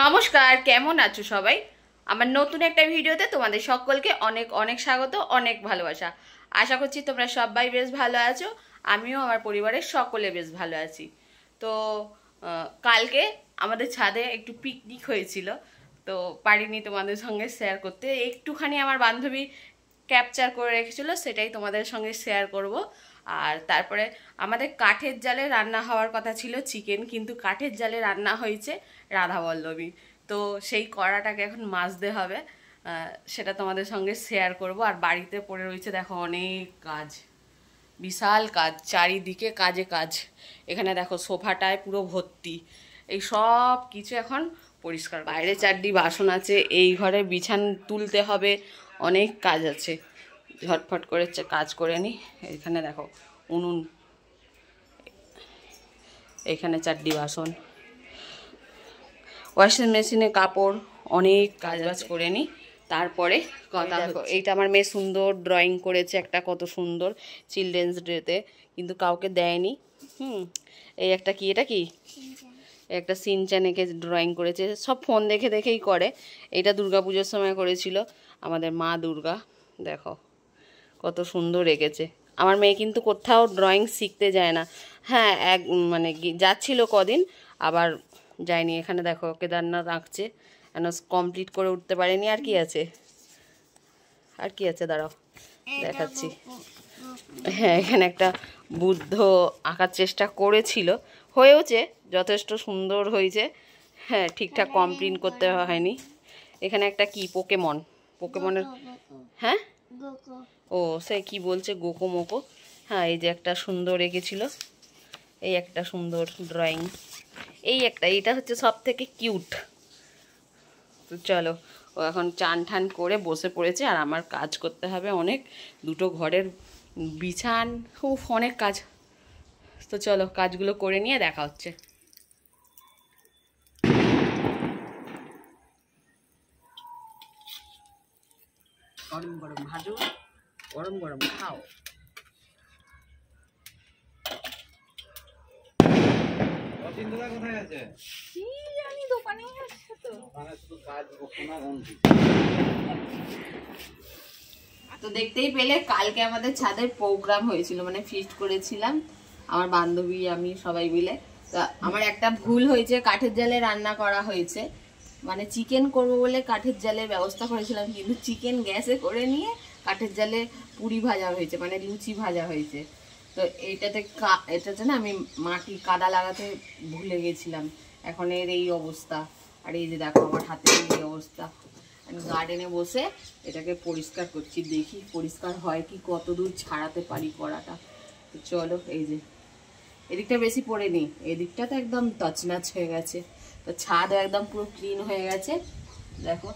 নমস্কার, কেমন আছো সবাই? আমার নতুন একটা ভিডিওতে তোমাদের সকলকে অনেক অনেক স্বাগত, অনেক ভালোবাসা। আশা করছি তোমরা সবাই বেশ ভালো আছো। আমিও আমার পরিবারের সকলে বেশ ভালো আছি। তো কালকে আমাদের ছাদে একটু পিকনিক হয়েছিল, তো পারিনি তোমাদের সঙ্গে শেয়ার করতে। একটুখানি আমার বান্ধবী ক্যাপচার করে রেখেছিল, সেটাই তোমাদের সঙ্গে শেয়ার করব। আর তারপরে আমাদের কাঠের জালে রান্না হওয়ার কথা ছিল চিকেন, কিন্তু কাঠের জালে রান্না হয়েছে রাধাবল্লভী। তো সেই কড়াটাকে এখন মাজতে হবে, সেটা তোমাদের সঙ্গে শেয়ার করব। আর বাড়িতে পড়ে রয়েছে দেখো অনেক কাজ, বিশাল কাজ, চারিদিকে কাজে কাজ। এখানে দেখো সোফাটায় পুরো ভর্তি, এই সব কিছু এখন পরিষ্কার। বাইরে চারটি বাসন আছে, এই ঘরে বিছান তুলতে হবে, অনেক কাজ আছে। ঝটফট করে কাজ করে নিই। এখানে দেখো উনুন, এখানে চারটি বাসন, ওয়াশিং মেশিনে কাপড়, অনেক কাজ বাজ করে নিই। তারপরে কথা, এইটা আমার মেয়ে সুন্দর ড্রয়িং করেছে একটা, কত সুন্দর চিলড্রেন্স ডেতে, কিন্তু কাউকে দেয়নি। এই একটা কি, এটা কি একটা সিনচ্যান এঁকে ড্রয়িং করেছে, সব ফোন দেখে দেখেই করে। এইটা দুর্গাপুজোর সময় করেছিল আমাদের মা দুর্গা, দেখো কত সুন্দর এঁকেছে। আমার মেয়ে কিন্তু কোথাও ড্রয়িং শিখতে যায় না। হ্যাঁ, মানে যাচ্ছিল কদিন, আবার যায়নি। এখানে দেখো কেদারনাথ আঁকছে, কেন কমপ্লিট করে উঠতে পারেনি। আর কি আছে, আর কি আছে দাঁড়াও দেখাচ্ছি। হ্যাঁ, এখানে একটা বুদ্ধ আঁকার চেষ্টা করেছিল, হয়েওছে, যথেষ্ট সুন্দর হয়েছে। হ্যাঁ, ঠিকঠাক কমপ্লিট করতে হয়নি। এখানে একটা কি পোকেমন, পোকেমনের, হ্যাঁ ও সে কি বলছে গোকো মোকো। হ্যাঁ, এই যে একটা সুন্দর এঁকেছিল, এই একটা সুন্দর ড্রয়িং, এই একটা, এইটা হচ্ছে সব থেকে কিউট। তো চলো, ও এখন চান ঠান করে বসে পড়েছে, আর আমার কাজ করতে হবে অনেক, দুটো ঘরের বিছান, খুব অনেক কাজ। তো চলো কাজগুলো করে নিয়ে দেখা হচ্ছে। গরম গরম ভাজো, গরম গরম খাও। তো দেখতেই পেলে কালকে আমাদের ছাদের প্রোগ্রাম হয়েছিল, মানে ফিস্ট করেছিলাম আমার বান্ধবী আমি সবাই মিলে। তো আমার একটা ভুল হয়েছে, কাঠের জালে রান্না করা হয়েছে, মানে চিকেন করবো বলে কাঠের জালের ব্যবস্থা করেছিলাম, কিন্তু চিকেন গ্যাসে করে নিয়ে কাঠের জালে পুরি ভাজা হয়েছে, মানে লুচি ভাজা হয়েছে। তো এটাতে না আমি মাটি কাদা লাগাতে ভুলে গেছিলাম, এখন এর এই অবস্থা। আর এই যে দেখো আমার হাতের এই অবস্থা। আমি গার্ডেনে বসে এটাকে পরিষ্কার করছি, দেখি পরিষ্কার হয় কি, কত দূর ছাড়াতে পারি কড়াটা। তো চলো, এই যে এদিকটা বেশি পড়েনি, এদিকটা তো একদম তছনাছ হয়ে গেছে। তো ছাদও একদম পুরো ক্লিন হয়ে গেছে, দেখো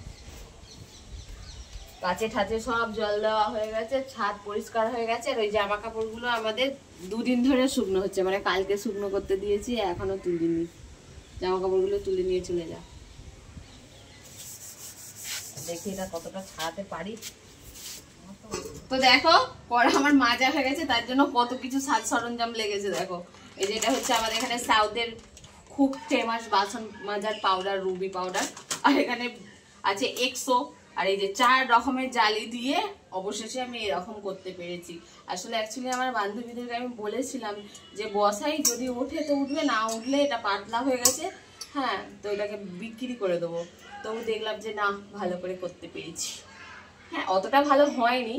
কাছে ঠাচে সব জল দেওয়া হয়ে গেছে, ছাদ পরিষ্কার হয়ে গেছে। আর ওই জামা কাপড়গুলো আমাদের দুদিন ধরে শুকনো হচ্ছে, মানে কালকে শুকনো করতে দিয়েছি, এখনো তুলিনি। জামা কাপড়গুলো তুলে নিয়ে চলে যা, দেখি এটা কতটা ছাড়াতে পারি। তো দেখো কড়া আমার মাজা হয়ে গেছে, তার জন্য কত কিছু সাজ সরঞ্জাম লেগেছে। দেখো এই যে এটা হচ্ছে আমাদের এখানে সাউথের খুব ফেমাস বাসন মাজার পাউডার, রুবি পাউডার। আর এখানে আছে এক্সো। আর এই যে 4 রকমের জালি দিয়ে অবশেষে আমি এরকম করতে পেরেছি। আসলে অ্যাকচুয়ালি আমার বান্ধবীদেরকে আমি বলেছিলাম যে বসাই যদি ওঠে তো উঠবে, না উঠলে এটা পাতলা হয়ে গেছে, হ্যাঁ, তো এটাকে বিক্রি করে দেবো। তো দেখলাম যে না, ভালো করে করতে পেরেছি। হ্যাঁ, অতটা ভালো হয়নি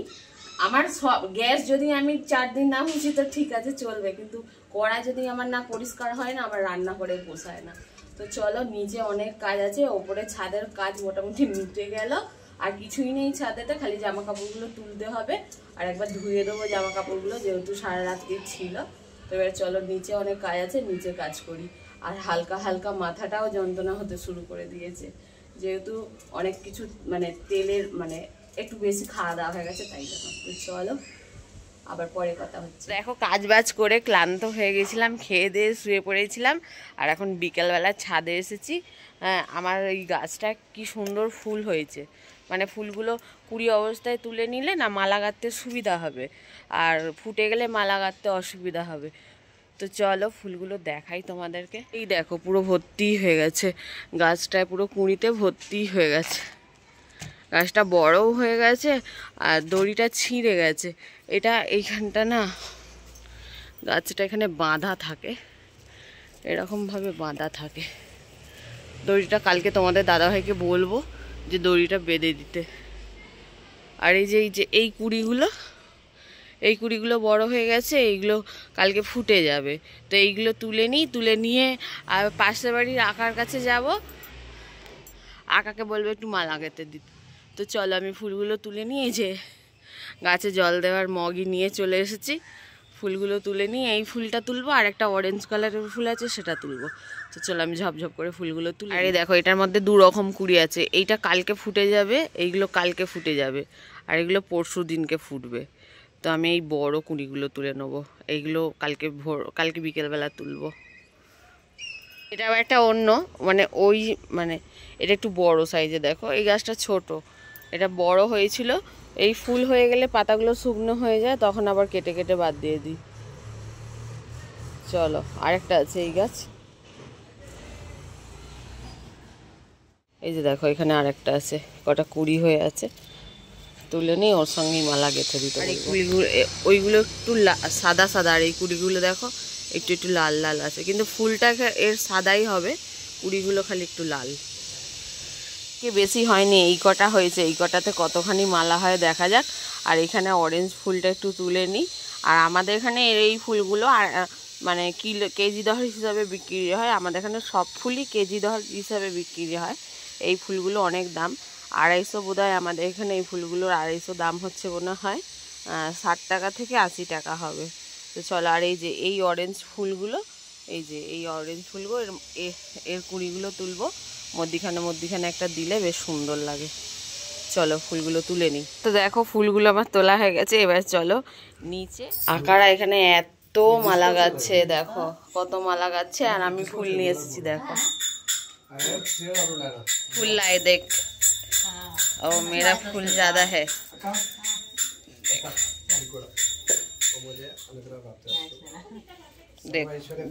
আমার। সব গ্যাস যদি আমি 4 দিন না মুছি তো ঠিক আছে চলবে, কিন্তু কড়া যদি আমার না পরিষ্কার হয় না, আমার রান্না করে পোষায় না। তো চলো, নিচে অনেক কাজ আছে, ওপরে ছাদের কাজ মোটামুটি মিটে গেল। আর কিছুই নেই ছাদেতে, খালি জামা কাপড়গুলো তুলতে হবে, আর একবার ধুয়ে দেবো জামা কাপড়গুলো, যেহেতু সারা রাত্রি ছিল। তো এবার চলো, নিচে অনেক কাজ আছে, নিচে কাজ করি। আর হালকা হালকা মাথাটাও যন্ত্রণা হতে শুরু করে দিয়েছে, যেহেতু অনেক কিছু মানে তেলের, মানে একটু বেশি খাওয়া দাওয়া হয়ে গেছে, তাই জন্য। তো চলো আবার পরে কথা হচ্ছে। দেখো কাজ বাজ করে ক্লান্ত হয়ে গেছিলাম, খেয়ে দিয়ে শুয়ে পড়েছিলাম, আর এখন বিকেলবেলা ছাদে এসেছি। হ্যাঁ, আমার এই গাছটা কি সুন্দর ফুল হয়েছে, মানে ফুলগুলো কুড়ি অবস্থায় তুলে নিলে না মালা গাঁথতে সুবিধা হবে, আর ফুটে গেলে মালা গাঁথতে অসুবিধা হবে। তো চলো ফুলগুলো দেখাই তোমাদেরকে। এই দেখো পুরো ভর্তি হয়ে গেছে, গাছটায় পুরো কুঁড়িতে ভর্তি হয়ে গেছে। গাছটা বড়ও হয়ে গেছে আর দড়িটা ছিঁড়ে গেছে। এটা এইখানটা না, গাছটা এখানে বাঁধা থাকে, এরকমভাবে বাঁধা থাকে। দড়িটা কালকে তোমাদের দাদাভাইকে বলবো যে দড়িটা বেঁধে দিতে। আর এই যে এই কুড়িগুলো বড় হয়ে গেছে, এইগুলো কালকে ফুটে যাবে। তো এইগুলো তুলে নিয়ে আর পাশের বাড়ির আকার কাছে যাব, আকাকে বলবো একটু মালা গেঁথে দিতে। তো চলো আমি ফুলগুলো তুলে নিয়ে যে গাছে জল দেওয়ার মগই নিয়ে চলে এসেছি। ফুলগুলো তুলে নিয়ে এই ফুলটা তুলবো, আর একটা অরেঞ্জ কালারের ফুল আছে সেটা তুলবো। তো চলো আমি ঝপঝপ করে ফুলগুলো তুলি। আর এই দেখো এটার মধ্যে 2 রকম কুড়ি আছে, এইটা কালকে ফুটে যাবে, এইগুলো কালকে ফুটে যাবে, আর এগুলো পরশু দিনকে ফুটবে। তো আমি এই বড় কুড়িগুলো তুলে নেবো, এইগুলো কালকে বিকেলবেলা তুলবো। এটা আবার একটা অন্য মানে এটা একটু বড় সাইজে, দেখো এই গাছটা ছোট, এটা বড় হয়েছিল। এই ফুল হয়ে গেলে পাতাগুলো শুকনো হয়ে যায়, তখন আবার কেটে কেটে বাদ দিয়ে দিই। চলো আরেকটা আছে এই গাছ, এই যে দেখো এখানে আরেকটা আছে, কটা কুড়ি হয়ে আছে, তুলে নিয়ে ওর সঙ্গেই মালা গেঁথে দিতে। আর এই কুড়িগুলো ওইগুলো একটু সাদা সাদা, আর এই কুড়িগুলো দেখো একটু একটু লাল লাল আছে, কিন্তু ফুলটা এর সাদাই হবে, কুড়িগুলো খালি একটু লাল। কি বেশি হয়নি, এই কটা হয়েছে, এই কটাতে কতখানি মালা হয় দেখা যাক। আর এখানে অরেঞ্জ ফুলটা একটু তুলে নিই। আর আমাদের এখানে এই ফুলগুলো আর মানে কেজি দর হিসাবে বিক্রি হয়, আমাদের এখানে সব ফুলই কেজি দর হিসাবে বিক্রি হয়। এই ফুলগুলো অনেক দাম, 250 বোধহয় আমাদের এখানে এই ফুলগুলোর 250 দাম হচ্ছে মনে হয় 60 টাকা থেকে 80 টাকা হবে। তো চলো, আর এই যে এই অরেঞ্জ ফুলগুলো, এই অরেঞ্জ ফুলগুলো এর কুড়িগুলো তুলবো, মধ্যিখানে একটা দিলে বেশ সুন্দর লাগে। চলো ফুলগুলো তুলে নিই। তো দেখো ফুলগুলো আমার তোলা হয়ে গেছে, এবার চলো নিচে। আকারা এখানে এত মালা গাচ্ছে, দেখো কত মালা গাচ্ছে, আর আমি ফুল নিয়ে এসেছি। দেখো फूल लाए देख, और मेरा फूल ज्यादा है।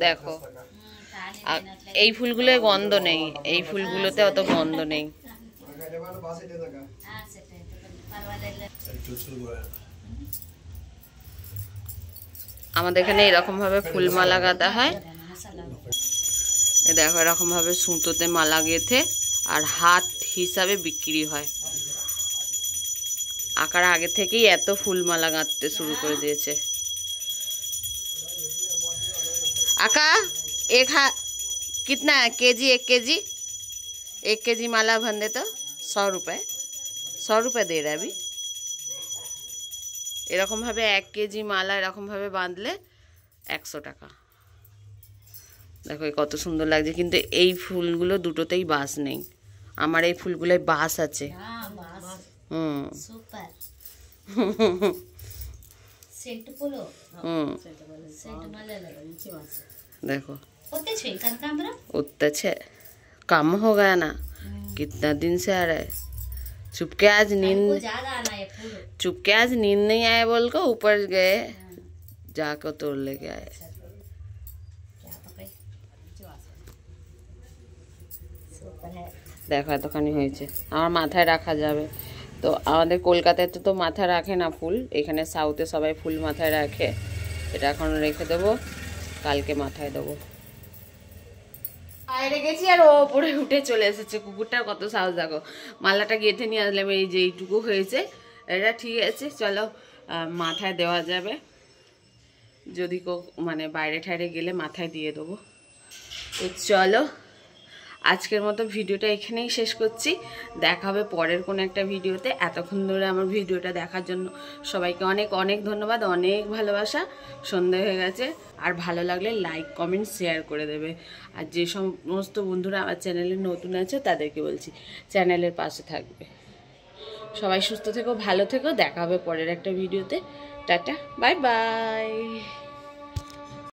দেখো এই ফুলগুলোর গন্ধ নেই, এই ফুলগুলোতে অত গন্ধ নেই। আমাদের এখানে এরকম ভাবে ফুল মালা গাঁথা হয়, দেখো এরকম ভাবে সুতোতে মালা গেঁথে আর হাত হিসাবে বিক্রি হয়। আকার আগে থেকেই এত ফুল মালা গাঁথতে শুরু করে দিয়েছে। आका कितना केजी? 1 केजी माला बन दे तो 100 रुपये, 100 रुपये दे रहा है अभी। এরকম ভাবে 1 কেজি মালা এরকম ভাবে বাঁধলে 100 টাকা। দেখো কত সুন্দর লাগছে, কিন্তু এই ফুলগুলো দুটোতেই বাস নেই, আমার এই ফুলগুলোয় বাস আছে। সুপার সেন্ট পুলো, সেন্ট মালা लगा नीचे बास। देखो उतने छे कम हो गया ना, कितना दिन से आ रहा है। चुपके आज नींद नहीं आया बोल को ऊपर गए, जाकर तोड़ लेके आए। देखो এতখানি হয়েছে, আমার মাথায় রাখা যাবে। তো আমাদের কলকাতায় তো মাথায় রাখে না ফুল, এখানে সাউথে সবাই ফুল মাথায় রাখে। এটা এখন রেখে দেবো, কালকে মাথায় দেবো। বাইরে গেছি আর ও উপরে উঠে চলে এসেছে, কুকুরটার কত সাহস দেখো। মালাটা গেঁথে নিয়ে আসলাম, এই যে এইটুকু হয়েছে, এটা ঠিক আছে। চলো মাথায় দেওয়া যাবে, যদি মানে বাইরে ঠাইরে গেলে মাথায় দিয়ে দেবো। তো চলো আজকের মতো ভিডিওটা এখানেই শেষ করছি, দেখা হবে পরের কোনো একটা ভিডিওতে। এতক্ষণ ধরে আমার ভিডিওটা দেখার জন্য সবাইকে অনেক অনেক ধন্যবাদ, অনেক ভালোবাসা। সন্ধ্যা হয়ে গেছে, আর ভালো লাগলে লাইক কমেন্ট শেয়ার করে দেবে। আর যে সমস্ত বন্ধুরা আমার চ্যানেলে নতুন আছে তাদেরকে বলছি চ্যানেলের পাশে থাকবে। সবাই সুস্থ থেকো, ভালো থেকো, দেখা হবে পরের একটা ভিডিওতে। Tata, bye bye.